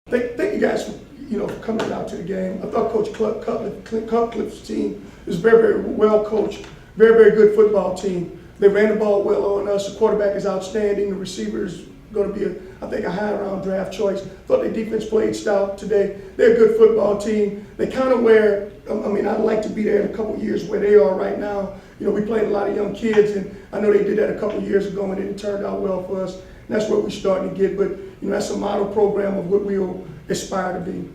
Thank you guys for coming out to the game. I thought Coach Cutcliffe's team is very, very well coached, very, very good football team. They ran the ball well on us. The quarterback is outstanding. The receiver is going to be, I think, a high-round draft choice. Thought their defense played stout today. They're a good football team. They kind of where, I'd like to be there in a couple years where they are right now. We played a lot of young kids, and I know they did that a couple years ago, and it turned out well for us. And that's what we're starting to get. But that's a model program of what we'll aspire to be.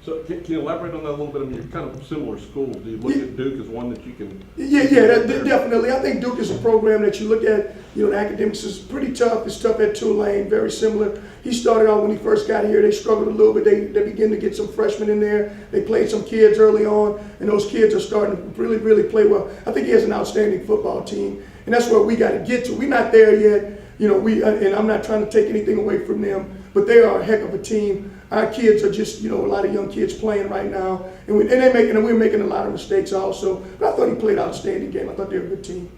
So can you elaborate on that a little bit? I mean, you're kind of similar schools. Do you look at Duke as one that you can? Yeah, definitely. I think Duke is a program that you look at, the academics is pretty tough. It's tough at Tulane, very similar. He started out when he first got here. They struggled a little bit. They began to get some freshmen in there. They played some kids early on, and those kids are starting to really, really play well. I think he has an outstanding football team, and that's where we got to get to. We're not there yet. And I'm not trying to take anything away from them, but they are a heck of a team. Our kids are just, a lot of young kids playing right now, and we're making a lot of mistakes also. But I thought he played an outstanding game. I thought they were a good team.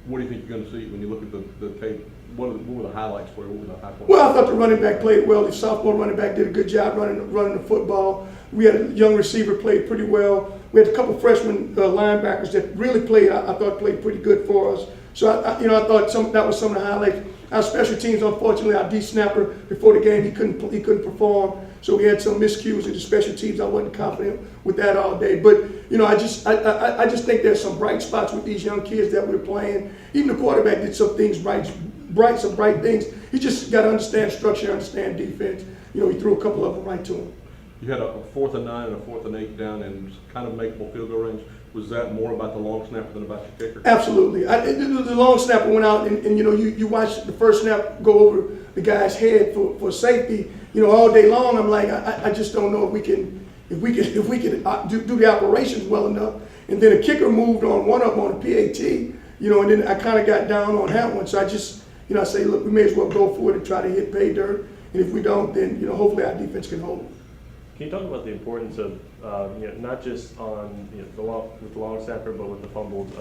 What do you think you're going to see when you look at the tape? What were the highlights for you? What were the high points? Well, I thought the running back played well. The sophomore running back did a good job running the football. We had a young receiver played pretty well. We had a couple freshman linebackers that really played. I thought played pretty good for us. So I thought that was some of the highlights. Our special teams, unfortunately, our D snapper before the game he couldn't perform. So we had some miscues in the special teams. I wasn't confident with that all day. But I just think there's some bright spots with these young kids that we're playing. Even the quarterback did some things bright things. He just got to understand structure, understand defense. He threw a couple of them right to him. You had a 4th and 9 and a 4th and 8 down in kind of makeable field goal range. Was that more about the long snapper than about your kicker? Absolutely. The long snapper went out, and you watch the first snap go over the guy's head for safety. All day long. I'm like, I just don't know if we can do the operations well enough. And then a kicker moved on one of them on a PAT. And then I kind of got down on that one. So I just, I say, look, we may as well go for it and try to hit pay dirt. And if we don't, then hopefully our defense can hold it. Can you talk about the importance of not just on with the long snapper, but with the fumbled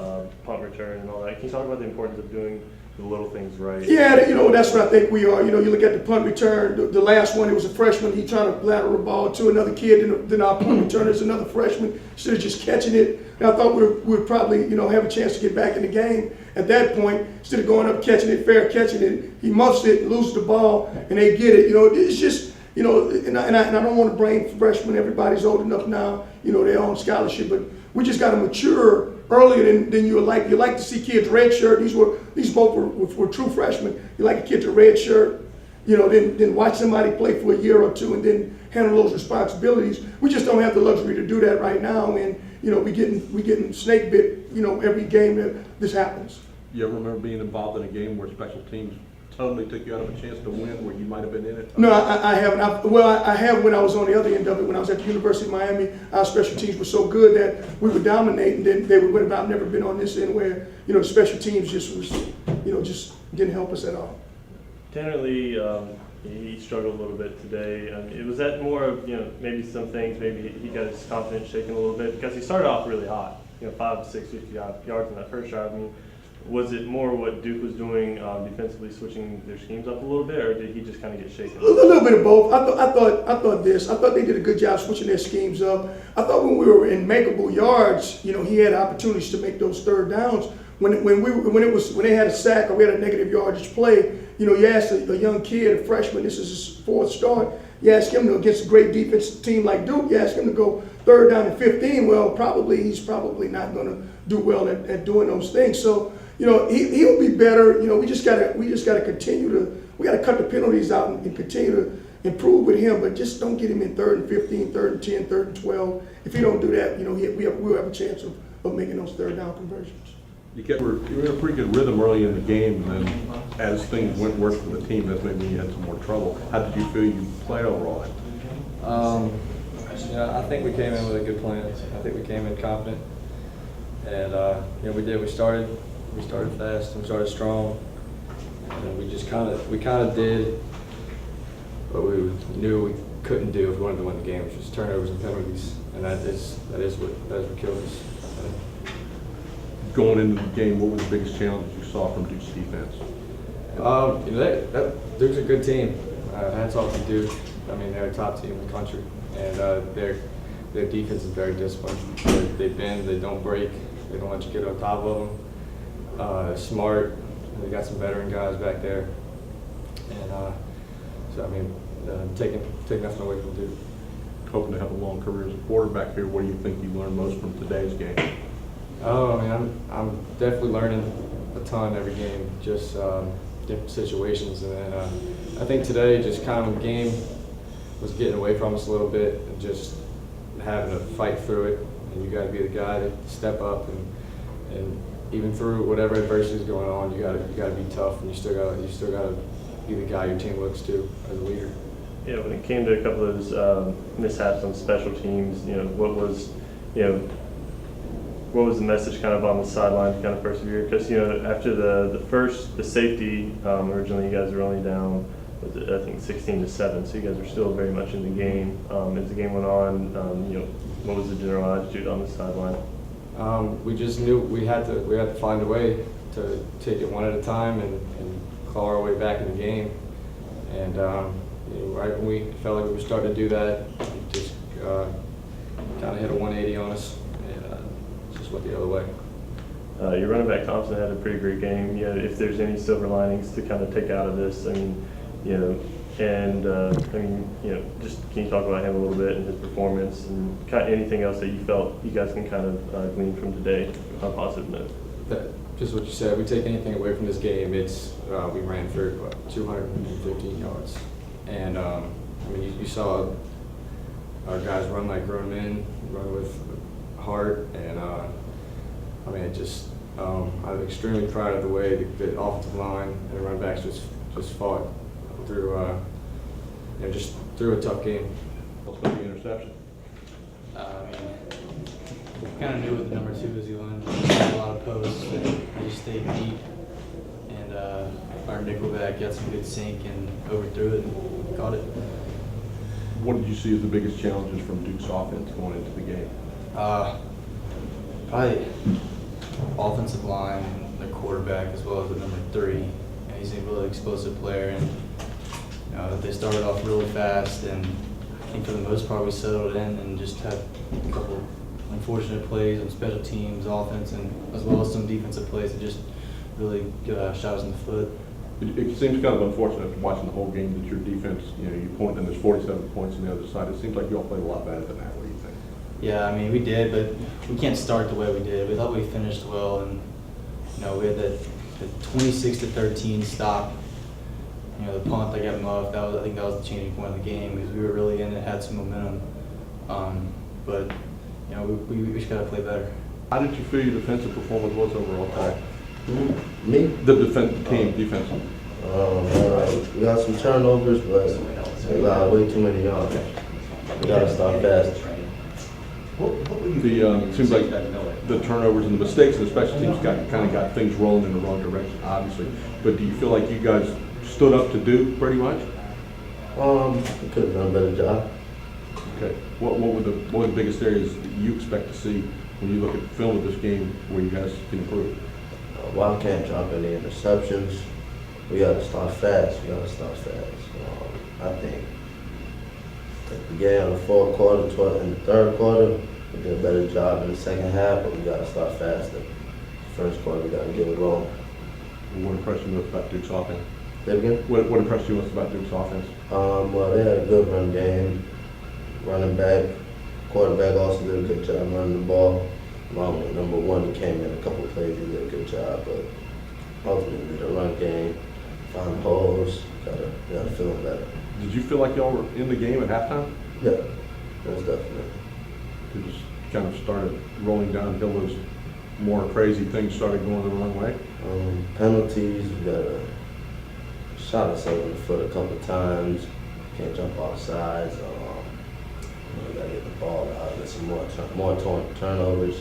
punt return and all that? Can you talk about the importance of doing the little things right? Yeah, that's what I think we are. You look at the punt return. The last one, it was a freshman. He trying to lateral the ball to another kid. Then our punt returner is another freshman. Instead of just catching it, and I thought we would probably have a chance to get back in the game. At that point, instead of going up catching it, he muffs it, loses the ball, and they get it. It's just. And I don't want to blame freshmen. Everybody's old enough now, they're on scholarship, but we just got to mature earlier than you would like. You like to see kids red shirt. These both were true freshmen. You like a kid to red shirt, then watch somebody play for a year or two and then handle those responsibilities. We just don't have the luxury to do that right now, and we getting snake bit, every game that this happens. You ever remember being involved in a game where special teams totally took you out of a chance to win where you might have been in it? No, I haven't. I have when I was on the other end of it. When I was at the University of Miami, our special teams were so good that we would dominate, and then they would win. But I've never been on this end where the special teams just didn't help us at all. Tanner Lee, he struggled a little bit today. Was that more of maybe some things? Maybe he got his confidence shaken a little bit because he started off really hot. 5, 6, 50 yards in that first drive. Was it more what Duke was doing defensively, switching their schemes up a little bit, or did he just kind of get shaken? A little bit of both. I thought they did a good job switching their schemes up. I thought when we were in makeable yards, he had opportunities to make those third downs. When they had a sack or we had a negative yardage play, you asked a young kid, a freshman, this is his 4th start. You ask him to against a great defensive team like Duke, you ask him to go 3rd down and 15. Well, he's probably not going to do well at doing those things. So. He'll be better. We just gotta continue to. We gotta cut the penalties out and continue to improve with him. But just don't get him in 3rd and 15, 3rd and 10, 3rd and 12. If he don't do that, we'll have a chance of making those 3rd down conversions. You were in a pretty good rhythm early in the game, and then as things went worse for the team, that's maybe you had some more trouble. How did you feel you played overall? I think we came in with a good plan. I think we came in confident, and we did. We started fast. We started strong, and we kind of did what we knew we couldn't do if we wanted to win the game, which was turnovers and penalties, and that is what killed us. Going into the game, what were the biggest challenges you saw from Duke's defense? Duke's a good team. Hats off to Duke. I mean, they're a top team in the country, and their defense is very disciplined. They bend, they don't break, they don't let you get on top of them. Smart. They got some veteran guys back there, and so I mean, taking nothing away from Duke. Hoping to have a long career as a quarterback here. What do you think you learned most from today's game? Oh, I mean, I'm definitely learning a ton every game, just different situations, and then I think today just kind of the game was getting away from us a little bit, and just having to fight through it. And you got to be the guy to step up, and even through whatever adversity is going on, you got to be tough, and you still got to be the guy your team looks to as a leader. Yeah, when it came to a couple of those mishaps on special teams, what was the message kind of on the sideline to kind of persevere? Because after the safety, originally you guys were only down, I think 16-7, so you guys were still very much in the game. As the game went on, what was the general attitude on the sideline? We just knew we had to find a way to take it one at a time and claw our way back in the game. And right when we felt like we were starting to do that, it just kind of hit a 180 on us, and just went the other way. Your running back Thompson had a pretty great game. If there's any silver linings to kind of take out of this, just can you talk about him a little bit and his performance and kind of anything else that you felt you guys can kind of glean from today on a positive note? Just what you said. We take anything away from this game, it's we ran for 215 yards, and I mean you saw our guys run like grown men, run with heart, and I mean it just I'm extremely proud of the way the offensive line and the running backs just fought through just through a tough game. What's going to be interception? I mean, kind of knew what the number 2 was going. A lot of posts, and they just stayed deep. And our nickelback got some good sink and overthrew it and caught it. What did you see as the biggest challenges from Duke's offense going into the game? Probably offensive line, the quarterback, as well as the number 3. And he's a really explosive player. And they started off really fast, and I think for the most part we settled in and just had a couple unfortunate plays on special teams, offense, and as well as some defensive plays that just really shot us in the foot. It seems kind of unfortunate watching the whole game that your defense, you point and there's 47 points on the other side. It seems like you all played a lot better than that. What do you think? Yeah, I mean, we did, but we can't start the way we did. We thought we finished well, and we had the 26-13 stop. The punt that got muffed. I think that was the changing point of the game because we were really in it, had some momentum. But we just got to play better. How did you feel your defensive performance was overall today? Me? The team defense. We got some turnovers, but we got way too many yards. We got to start fast. It seems like the turnovers and the mistakes and the special teams kind of got things rolling in the wrong direction, obviously. But do you feel like you guys stood up to Duke pretty much? We could have done a better job. Okay. What were the biggest areas that you expect to see when you look at the film of this game where you guys can improve? While can't drop any interceptions. We got to start fast. I think at the beginning of the fourth quarter, in the third quarter, we did a better job in the second half, but we got to start faster. First quarter, we got to get it rolling. What impressed you most about Duke's offense? Say it again? What impressed you most about Duke's offense? Well, they had a good run game. Running back, quarterback also did a good job running the ball. Along with number 1, he came in a couple of plays, he did a good job, but ultimately the run game, find holes, gotta feel better. Did you feel like y'all were in the game at halftime? Yeah, most definitely. You just kind of started rolling downhill as more crazy things started going the wrong way? Penalties, we got a shot ourselves in the foot a couple of times, can't jump off sides. We got to get the ball out, get some more turnovers.